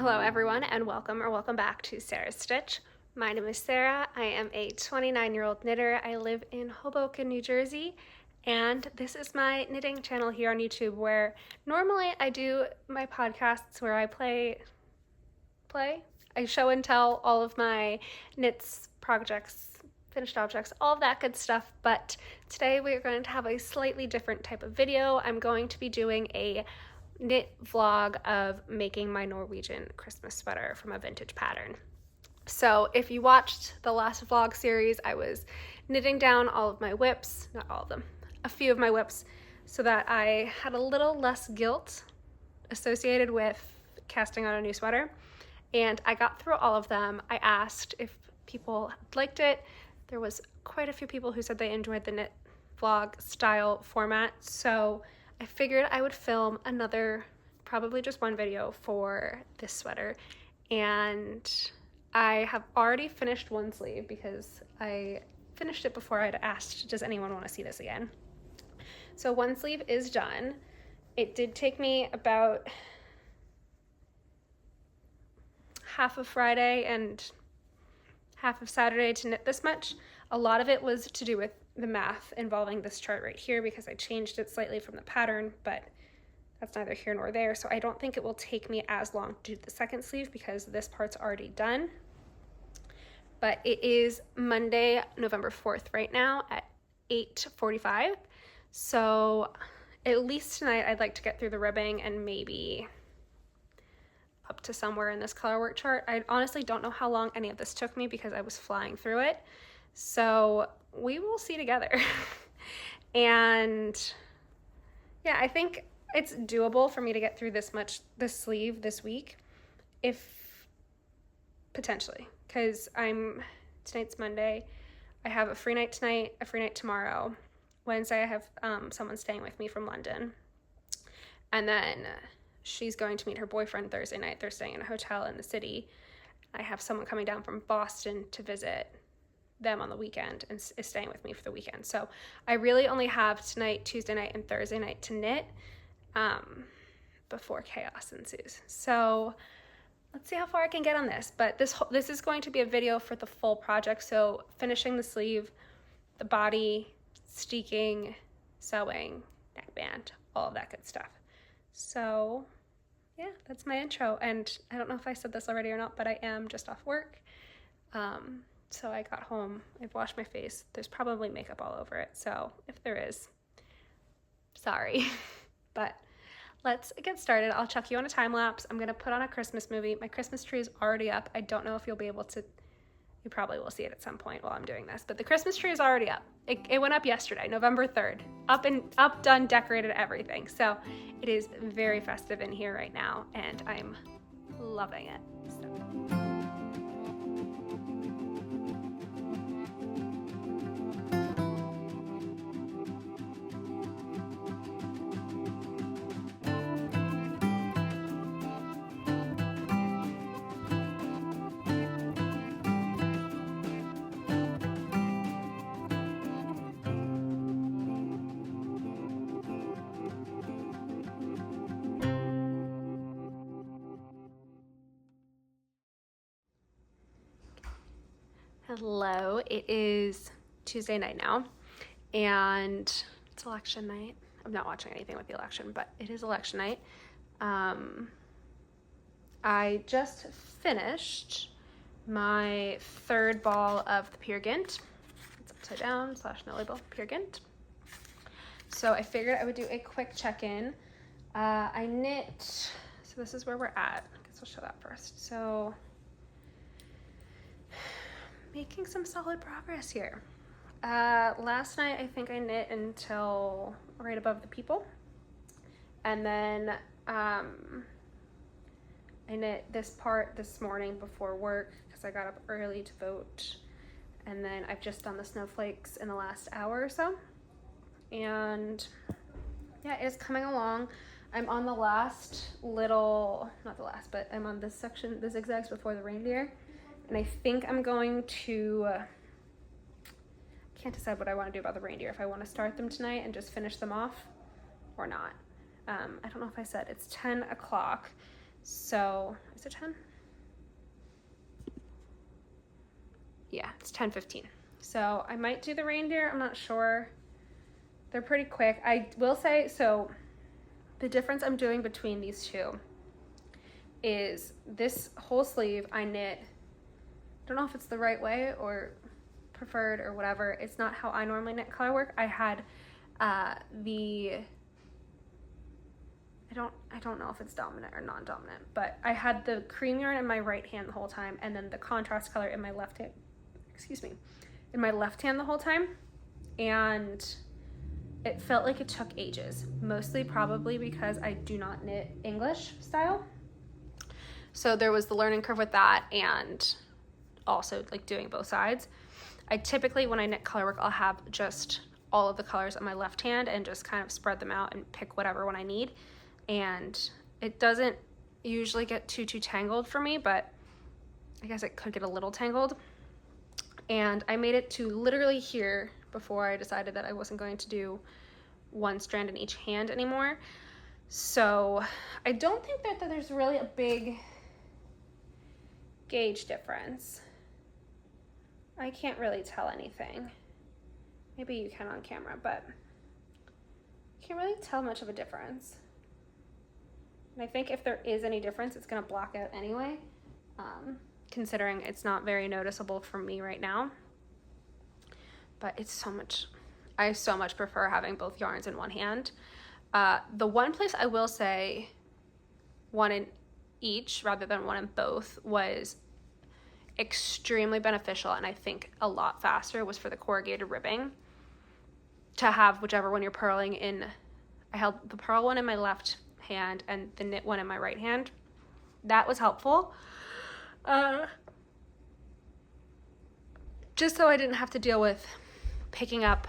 Hello everyone and welcome back to Sarah's Stitch. My name is Sarah. I am a 29-year-old knitter. I live in Hoboken, New Jersey, and this is my knitting channel here on YouTube where normally I do my podcasts where I I show and tell all of my knits, projects, finished objects, all of that good stuff, but today we are going to have a slightly different type of video. I'm going to be doing a knit vlog of making my Norwegian Christmas sweater from a vintage pattern. So if you watched the last vlog series, I was knitting down all of my whips, not all of them, a few of my whips, so that I had a little less guilt associated with casting on a new sweater. And I got through all of them. I asked if people liked it. There was quite a few people who said they enjoyed the knit vlog style format, so I figured I would film another, probably just one video for this sweater. And I have already finished one sleeve because I finished it before I'd asked, does anyone want to see this again? So one sleeve is done. It did take me about half of Friday and half of Saturday to knit this much. A lot of it was to do with the math involving this chart right here because I changed it slightly from the pattern, but that's neither here nor there. So I don't think it will take me as long to do the second sleeve because this part's already done. But it is Monday, November 4th right now at 8:45. So at least tonight I'd like to get through the ribbing and maybe up to somewhere in this color work chart. I honestly don't know how long any of this took me because I was flying through it. So we will see together. And yeah, I think it's doable for me to get through this sleeve this week, if potentially, because tonight's Monday. I have a free night tonight, a free night tomorrow. Wednesday I have someone staying with me from London. And then she's going to meet her boyfriend Thursday night. They're staying in a hotel in the city. I have someone coming down from Boston to visit them on the weekend and is staying with me for the weekend. So I really only have tonight, Tuesday night, and Thursday night to knit before chaos ensues. So let's see how far I can get on this. But this is going to be a video for the full project. So finishing the sleeve, the body, steeking, sewing, neckband, all of that good stuff. So yeah, that's my intro. And I don't know if I said this already or not, but I am just off work. So I got home, I've washed my face. There's probably makeup all over it. So if there is, sorry. But let's get started. I'll chuck you on a time lapse. I'm gonna put on a Christmas movie. My Christmas tree is already up. I don't know if you'll be able to, you probably will see it at some point while I'm doing this, but the Christmas tree is already up. It went up yesterday, November 3rd. Up, done, decorated, everything. So it is very festive in here right now and I'm loving it. So. Hello, it is Tuesday night now, and it's election night. I'm not watching anything with the election, but it is election night. I just finished my third ball of the Peer Gynt. It's upside down / no label, Peer Gynt. So I figured I would do a quick check-in. I knit, so this is where we're at. I guess I'll show that first. So making some solid progress here. Last night I think I knit until right above the people, and then I knit this part this morning before work because I got up early to vote, and then I've just done the snowflakes in the last hour or so, and yeah, it is coming along. I'm on the last little, not the last, but I'm on this section, the zigzags before the reindeer. And I think I'm going to, can't decide what I want to do about the reindeer, if I want to start them tonight and just finish them off or not. I don't know if I said, it's 10 o'clock. So is it 10? Yeah, it's 10:15. So I might do the reindeer. I'm not sure. They're pretty quick. I will say, so the difference I'm doing between these two is this whole sleeve I knit, I don't know if it's the right way or preferred or whatever. It's not how I normally knit color work. I had I don't know if it's dominant or non-dominant, but I had the cream yarn in my right hand the whole time, and then the contrast color in my left hand, in my left hand the whole time. And it felt like it took ages, mostly probably because I do not knit English style. So there was the learning curve with that, and also like doing both sides. I typically, when I knit color work, I'll have just all of the colors on my left hand and just kind of spread them out and pick whatever one I need. And it doesn't usually get too tangled for me, but I guess it could get a little tangled. And I made it to literally here before I decided that I wasn't going to do one strand in each hand anymore. So I don't think that there's really a big gauge difference. I can't really tell anything. Maybe you can on camera, but I can't really tell much of a difference. And I think if there is any difference, it's gonna block out anyway, considering it's not very noticeable for me right now. But it's so much, I so much prefer having both yarns in one hand. The one place I will say one in each rather than one in both was extremely beneficial, and I think a lot faster, was for the corrugated ribbing. To have whichever one you're purling in. I held the purl one in my left hand and the knit one in my right hand. That was helpful. Just so I didn't have to deal with picking up,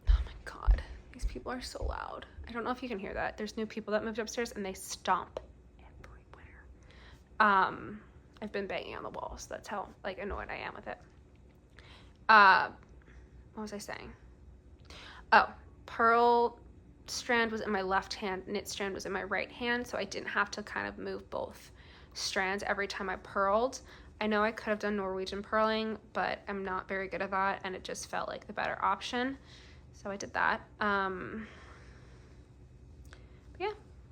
oh my God, these people are so loud. I don't know if you can hear that. There's new people that moved upstairs and they stomp everywhere. I've been banging on the walls. That's how like annoyed I am with it. What was I saying? Oh, purl strand was in my left hand, knit strand was in my right hand, so I didn't have to kind of move both strands every time I purled. I know I could have done Norwegian purling, but I'm not very good at that, and it just felt like the better option, so I did that. Yeah,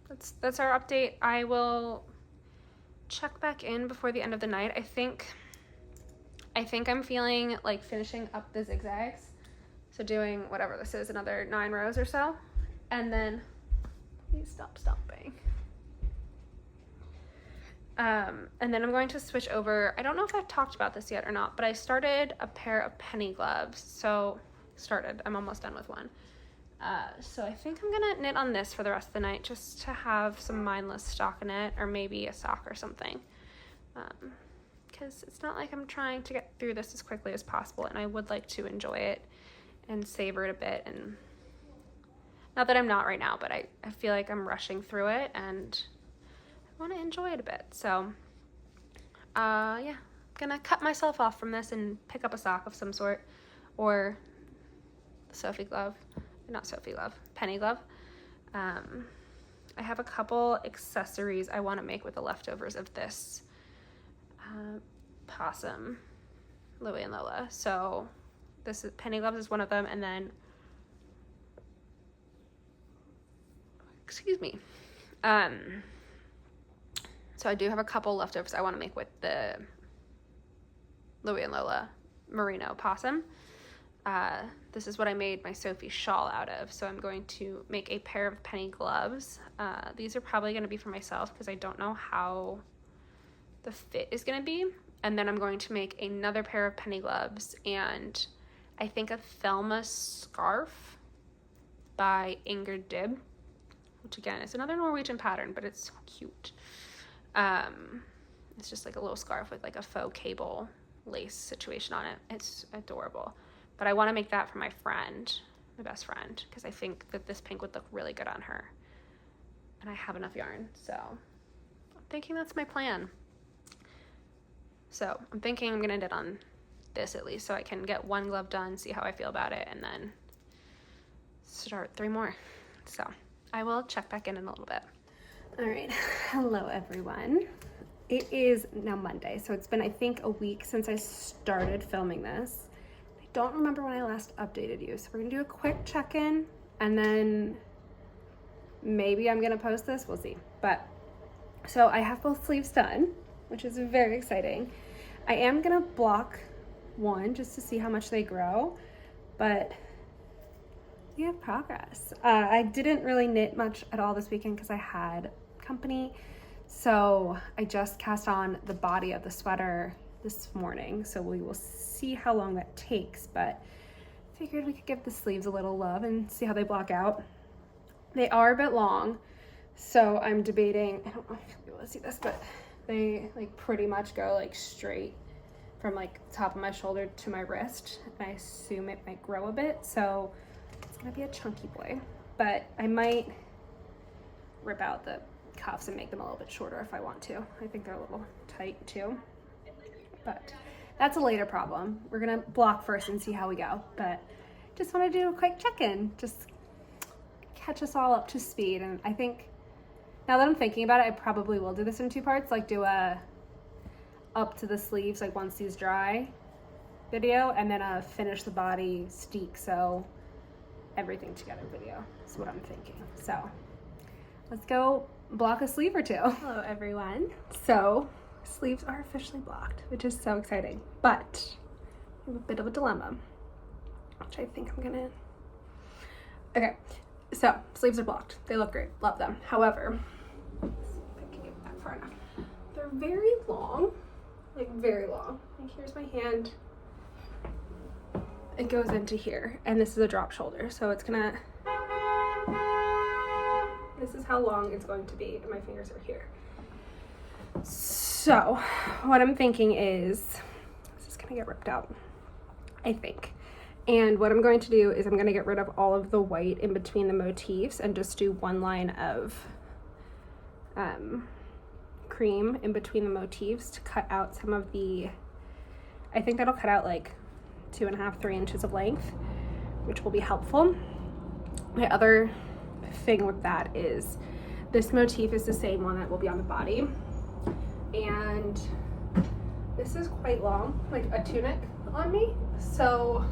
that's our update. I will check back in before the end of the night. I think I'm feeling like finishing up the zigzags, so doing whatever this is, another 9 rows or so, and then please stop stomping. And then I'm going to switch over. I don't know if I've talked about this yet or not, but I started a pair of penny gloves. I'm almost done with one. So I think I'm gonna knit on this for the rest of the night, just to have some mindless stockinette, or maybe a sock or something. Because it's not like I'm trying to get through this as quickly as possible, and I would like to enjoy it and savor it a bit. And not that I'm not right now, but I feel like I'm rushing through it, and I want to enjoy it a bit. So yeah, I'm gonna cut myself off from this and pick up a sock of some sort, or penny glove. I have a couple accessories I want to make with the leftovers of this possum Louie and Lola. So this is penny gloves is one of them, and then excuse me. So I do have a couple leftovers I want to make with the Louie and Lola merino possum. This is what I made my Sophie shawl out of. So I'm going to make a pair of penny gloves. These are probably going to be for myself because I don't know how the fit is going to be. And then I'm going to make another pair of penny gloves and I think a Thelma scarf by Inger Dib, which again is another Norwegian pattern, but it's so cute. It's just like a little scarf with like a faux cable lace situation on it. It's adorable. But I want to make that for my friend, my best friend, because I think that this pink would look really good on her. And I have enough yarn, so I'm thinking that's my plan. So I'm thinking I'm going to knit on this at least so I can get one glove done, see how I feel about it, and then start 3 more. So I will check back in a little bit. All right, hello everyone. It is now Monday, so it's been, I think, a week since I started filming this. I don't remember when I last updated you, so we're gonna do a quick check-in, and then maybe I'm gonna post this, we'll see. But, so I have both sleeves done, which is very exciting. I am gonna block one just to see how much they grow, but we have progress. I didn't really knit much at all this weekend because I had company. So I just cast on the body of the sweater this morning. So we will see how long that takes, but figured we could give the sleeves a little love and see how they block out. They are a bit long. So I'm debating, I don't know if you'll be able to see this, but they like pretty much go like straight from like top of my shoulder to my wrist. And I assume it might grow a bit. So it's gonna be a chunky boy, but I might rip out the cuffs and make them a little bit shorter if I want to. I think they're a little tight too, but that's a later problem. We're gonna block first and see how we go, but just want to do a quick check-in, just catch us all up to speed. And I think now that I'm thinking about it, I probably will do this in two parts, like do a up to the sleeves like once these dry video, and then a finish the body steek so everything together video is what I'm thinking. So let's go block a sleeve or two. Hello everyone. So sleeves are officially blocked, which is so exciting, but I have a bit of a dilemma, which I think I'm gonna, okay, so sleeves are blocked. They look great, love them. However, let's see if I can get that far enough. They're very long, like very long. Like here's my hand. It goes into here, and this is a drop shoulder, so it's gonna, this is how long it's going to be, and my fingers are here. So what I'm thinking is this is gonna get ripped out, I think. And what I'm going to do is I'm gonna get rid of all of the white in between the motifs and just do one line of cream in between the motifs to cut out some of the, I think that'll cut out like 2.5, 3 inches of length, which will be helpful. My other thing with that is this motif is the same one that will be on the body, and this is quite long, like a tunic on me. So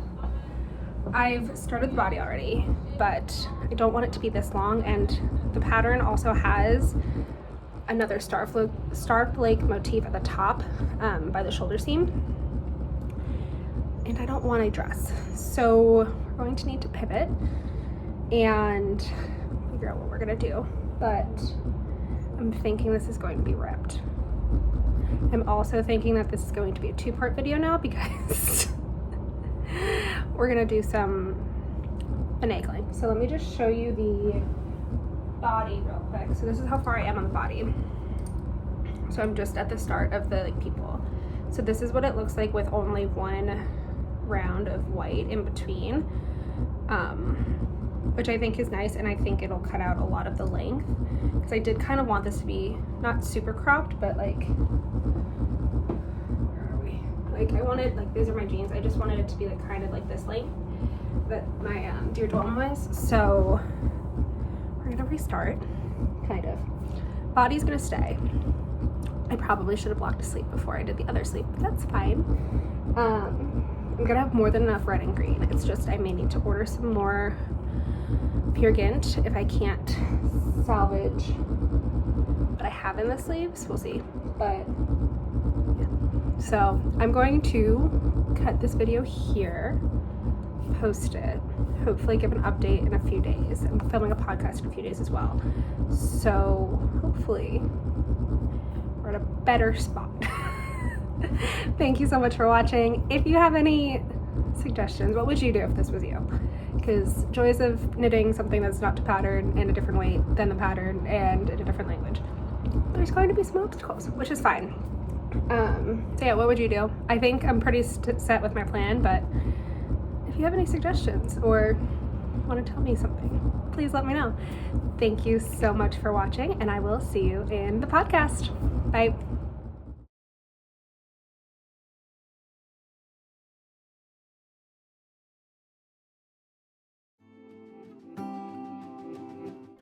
I've started the body already, but I don't want it to be this long, and the pattern also has another star flake motif at the top by the shoulder seam, and I don't want a dress. So we're going to need to pivot and figure out what we're gonna do, but I'm thinking this is going to be ripped. I'm also thinking that this is going to be a two-part video now because we're gonna do some finagling. So let me just show you the body real quick. So this is how far I am on the body. So I'm just at the start of the like people. So this is what it looks like with only one round of white in between, which I think is nice, and I think it'll cut out a lot of the length because I did kind of want this to be not super cropped, but like, where are we? Like I wanted, like these are my jeans, I just wanted it to be like kind of like this length that my dear Dwellin was. So we're gonna restart, kind of. Body's gonna stay. I probably should have blocked a sleeve before I did the other sleeve, but that's fine. I'm gonna have more than enough red and green. It's just I may need to order some more Pure Gint if I can't salvage what I have in the sleeves. We'll see, but yeah. So I'm going to cut this video here, post it, hopefully give an update in a few days. I'm filming a podcast in a few days as well. So hopefully we're at a better spot. Thank you so much for watching. If you have any suggestions, what would you do if this was you? Because joys of knitting something that's not to pattern and a different weight than the pattern and in a different language, there's going to be some obstacles, which is fine. So yeah, what would you do? I think I'm pretty set with my plan, but if you have any suggestions or want to tell me something, please let me know. Thank you so much for watching, and I will see you in the podcast. Bye.